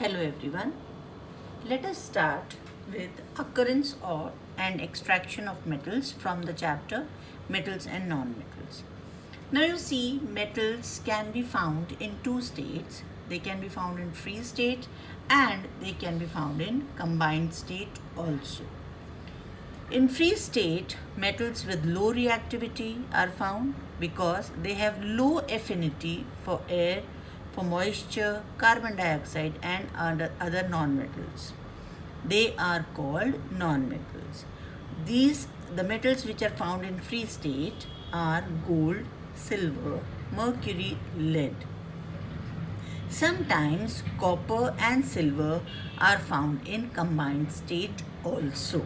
Hello everyone. Let us start with occurrence or and extraction of metals from the chapter metals and non-metals. Now you see metals can be found in two states. They can be found in free state and they can be found in combined state also. In free state, metals with low reactivity are found because they have low affinity for air, for moisture, carbon dioxide and other non-metals. They are called non-metals. The metals which are found in free state are gold, silver, mercury, lead. Sometimes copper and silver are found in combined state also.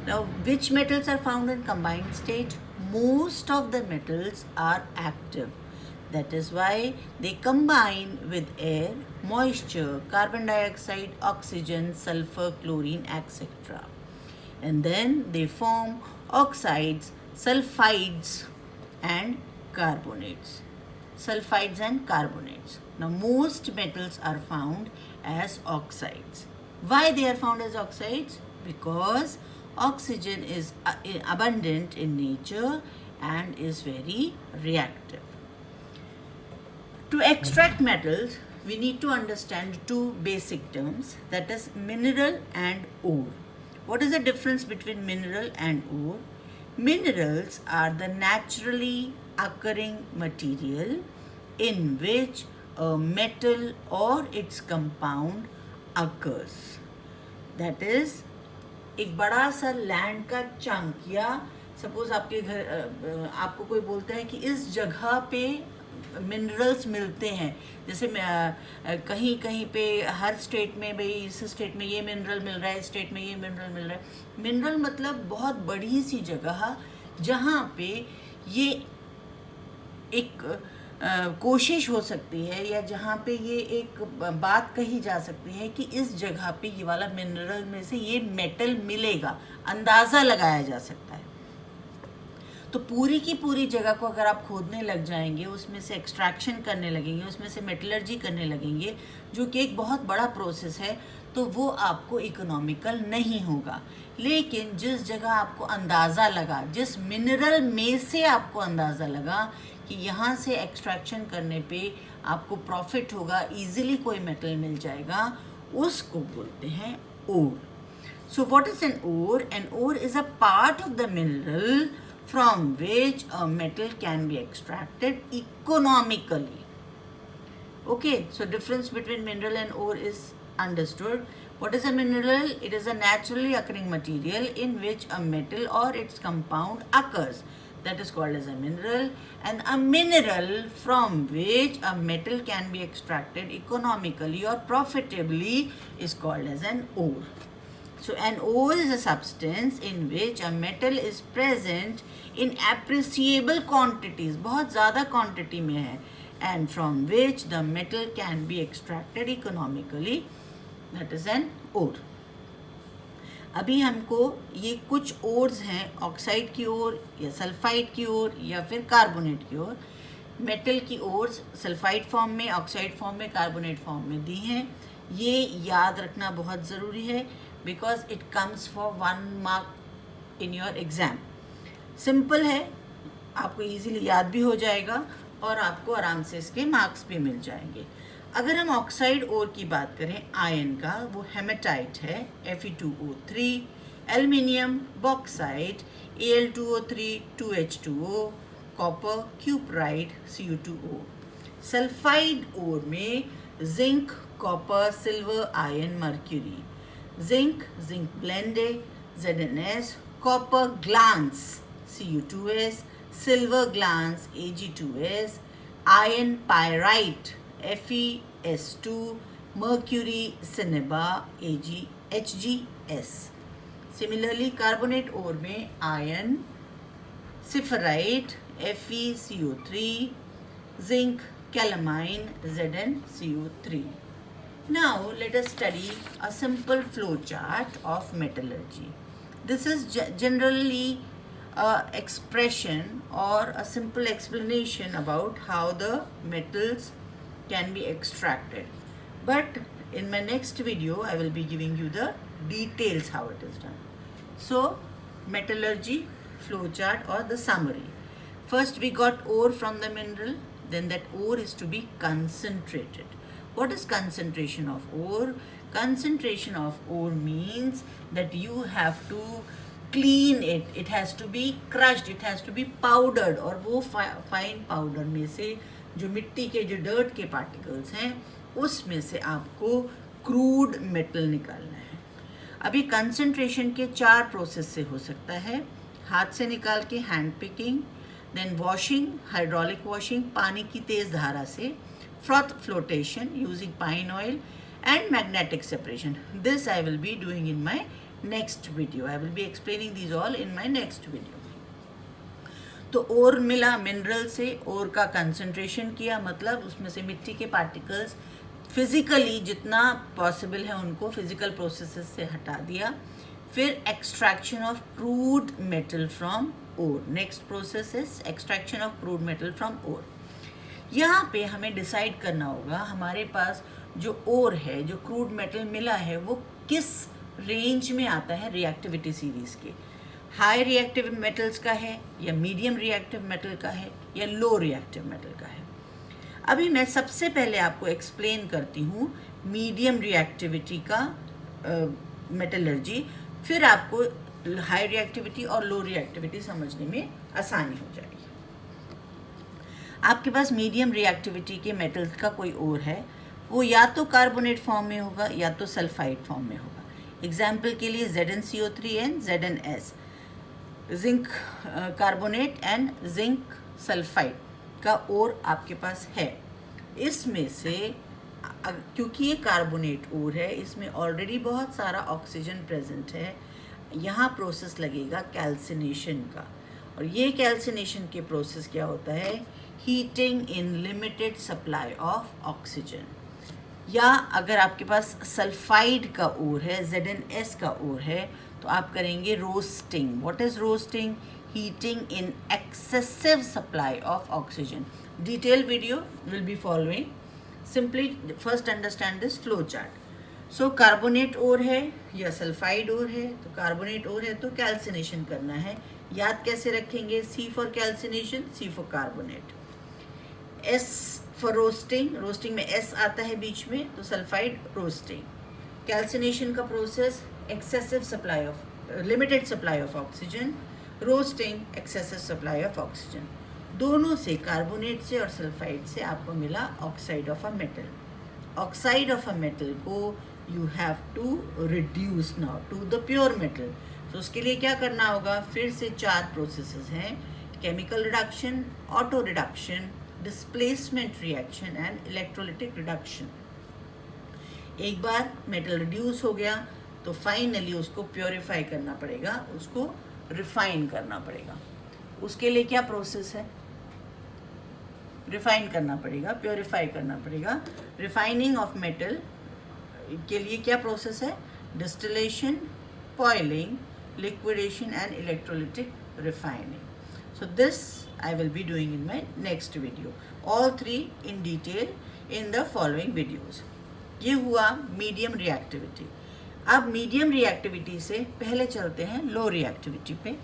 Now, which metals are found in combined state? Most of the metals are active. That is why they combine with air, moisture, carbon dioxide, oxygen, sulfur, chlorine, etc. And then they form oxides, sulfides and carbonates. Sulfides and carbonates. Now, most metals are found as oxides. Why they are found as oxides? Because oxygen is abundant in nature and is very reactive. To extract metals, we need to understand two basic terms, that is mineral and ore. What is the difference between mineral and ore? Minerals are the naturally occurring material in which a metal or its compound occurs. That is, एक बड़ा सा land का chunk या suppose आपके घर आपको कोई बोलता है कि इस जगह पे मिनरल्स मिलते हैं, जैसे कहीं कहीं पे हर स्टेट में भाई इस स्टेट में ये मिनरल मिल रहा है, इस स्टेट में ये मिनरल मिल रहा है. मिनरल मतलब बहुत बड़ी सी जगह जहाँ पे ये एक कोशिश हो सकती है या जहाँ पे ये एक बात कही जा सकती है कि इस जगह पे ये वाला मिनरल में से ये मेटल मिलेगा, अंदाज़ा लगाया जा सकता है. तो पूरी की पूरी जगह को अगर आप खोदने लग जाएंगे, उसमें से एक्सट्रैक्शन करने लगेंगे, उसमें से मेटलर्जी करने लगेंगे, जो कि एक बहुत बड़ा प्रोसेस है, तो वो आपको इकोनॉमिकल नहीं होगा. लेकिन जिस जगह आपको अंदाज़ा लगा, जिस मिनरल में से आपको अंदाज़ा लगा कि यहाँ से एक्सट्रैक्शन करने पे आपको प्रॉफिट होगा, इजीली कोई मेटल मिल जाएगा, उसको बोलते हैं ore. So what is an ore? An ore is a part of the mineral from which a metal can be extracted economically. Okay, so difference between mineral and ore is understood. What is a mineral? It is a naturally occurring material in which a metal or its compound occurs. That is called as a mineral. And a mineral from which a metal can be extracted economically or profitably is called as an ore. So an ore is a substance in which a metal is present in appreciable quantities, बहुत ज़्यादा quantity में है, and from which the metal can be extracted economically. That is an ore. अभी हमको ये कुछ ores हैं, oxide की ओर या सल्फाइड की ओर या फिर कार्बोनेट की ओर. मेटल की ओर्स सल्फाइड फॉर्म में, ऑक्साइड फॉर्म में, कार्बोनेट फॉर्म में दी हैं. ये याद रखना बहुत ज़रूरी है because it comes for 1 mark in your exam. Simple है, आपको इजीली याद भी हो जाएगा और आपको आराम से इसके मार्क्स भी मिल जाएंगे. अगर हम ऑक्साइड ओर की बात करें आयन का, वो हेमेटाइट है Fe2O3, aluminium bauxite Al2O3 2H2O, copper cuprite Cu2O. Sulphide ore में zinc, copper, silver, iron, mercury. zinc blende ZnS, copper glance Cu2S, silver glance Ag2S, iron pyrite FeS2, mercury cinnabar HgS. Similarly, carbonate ore में iron, सिफराइट FeCO3, zinc calamine ZnCO3. Now let us study a simple flow chart of metallurgy. This is generally a expression or a simple explanation about how the metals can be extracted. But In my next video, I will be giving you the details how it is done. So, metallurgy, flowchart or the summary. First, we got ore from the mineral. Then that ore is to be concentrated. What is concentration of ore? Concentration of ore means that you have to clean it. It has to be crushed. It has to be powdered. और वो fine powder में से जो मिट्टी के जो dirt के particles हैं उसमें से आपको क्रूड मेटल निकालना है. अभी कंसंट्रेशन के 4 प्रोसेस से हो सकता है. हाथ से निकाल के hand picking, then washing, hydraulic washing पानी की तेज़ धारा से, froth flotation using pine oil and magnetic separation. This I will be doing in my next video. I will be explaining these all in my next video. तो ओर मिला mineral से, ओर का concentration किया, मतलब उसमें से मिट्टी के पार्टिकल्स फिजिकली जितना पॉसिबल है उनको फिजिकल प्रोसेसेस से हटा दिया. फिर extraction of crude metal from ore. Next process is extraction of crude metal from ore. यहाँ पे हमें डिसाइड करना होगा हमारे पास जो ओर है, जो क्रूड मेटल मिला है, वो किस रेंज में आता है रिएक्टिविटी सीरीज के. हाई रिएक्टिव मेटल्स का है या मीडियम रिएक्टिव मेटल का है या लो रिएक्टिव मेटल का है. अभी मैं सबसे पहले आपको एक्सप्लेन करती हूँ मीडियम रिएक्टिविटी का मेटलर्जी. फिर आपको हाई रिएक्टिविटी और लो रिएक्टिविटी समझने में आसानी हो जाएगी. आपके पास मीडियम रिएक्टिविटी के मेटल्स का कोई ओर है, वो या तो कार्बोनेट फॉर्म में होगा या तो सल्फाइड फॉर्म में होगा. एग्जाम्पल के लिए ZnCO3 and ZnS, zinc carbonate and zinc sulphide का ओर आपके पास है. इसमें से क्योंकि ये कार्बोनेट ओर है, इसमें ऑलरेडी बहुत सारा ऑक्सीजन प्रेजेंट है. यहाँ प्रोसेस लगेगा कैल्सिनेशन का, और ये कैल्सिनेशन के प्रोसेस क्या होता है, heating in limited supply of oxygen. या अगर आपके पास सल्फाइड का ओर है, ZnS का ओर है, तो आप करेंगे roasting. What is roasting? Heating in excessive supply of oxygen. Detail video will be following. Simply first understand this flow chart. So carbonate ore है या सल्फाइड ओर है, तो कार्बोनेट ओर है तो कैल्सिनेशन करना है. याद कैसे रखेंगे? C for calcination, C for carbonate, S for roasting. Roasting में S आता है बीच में, तो सल्फाइड रोस्टिंग. कैल्सिनेशन का process excessive supply of, limited supply of oxygen. Roasting excessive supply of oxygen. दोनों से, कार्बोनेट से और सल्फाइड से आपको मिला oxide of a metal. Oxide of a metal को you have to reduce now to the pure metal. तो उसके लिए क्या करना होगा? फिर से 4 प्रोसेसेस हैं: chemical reduction, auto reduction, displacement reaction and electrolytic reduction. एक बार मेटल रिड्यूस हो गया तो फाइनली उसको प्योरीफाई करना पड़ेगा, उसको रिफाइन करना पड़ेगा. उसके लिए क्या प्रोसेस है? रिफाइन करना पड़ेगा, प्योरीफाई करना पड़ेगा. रिफाइनिंग ऑफ मेटल के लिए क्या प्रोसेस है? Distillation, boiling, liquidation and electrolytic refining. So this I will be doing in my next video. All 3 in detail in the following videos. ये हुआ मीडियम रिएक्टिविटी. अब मीडियम रिएक्टिविटी से पहले चलते हैं लो रिएक्टिविटी पे.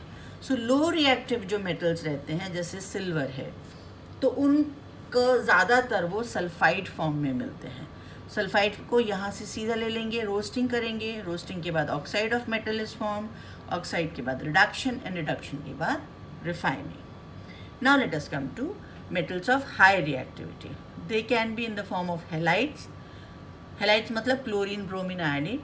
सो लो रिएक्टिव जो मेटल्स रहते हैं जैसे सिल्वर है, तो उनका ज़्यादातर वो सल्फाइड फॉर्म में मिलते हैं. सल्फाइड को यहाँ से सीधा ले लेंगे, रोस्टिंग करेंगे. रोस्टिंग के बाद oxide of metal is form. Oxide के बाद रिडक्शन, एंड रिडक्शन के बाद refining. Now let us come to metals of high reactivity. They can be in the form of halides. Halides मतलब क्लोरीन, ब्रोमीन, आयोडीन,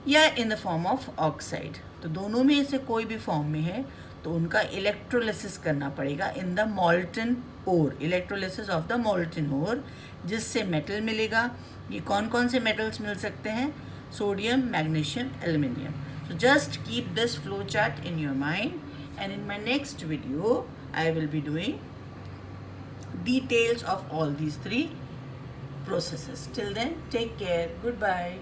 या in the form of oxide. तो दोनों में से कोई भी फॉर्म में है तो उनका इलेक्ट्रोलिसिस करना पड़ेगा in the molten ore. Electrolysis of the molten ore, जिससे मेटल मिलेगा. ये कौन कौन से मेटल्स मिल सकते हैं? Sodium, magnesium, aluminium. So just keep this flow chart in your mind, and in my next video I will be doing details of all these 3 processes. Till then, take care. Goodbye.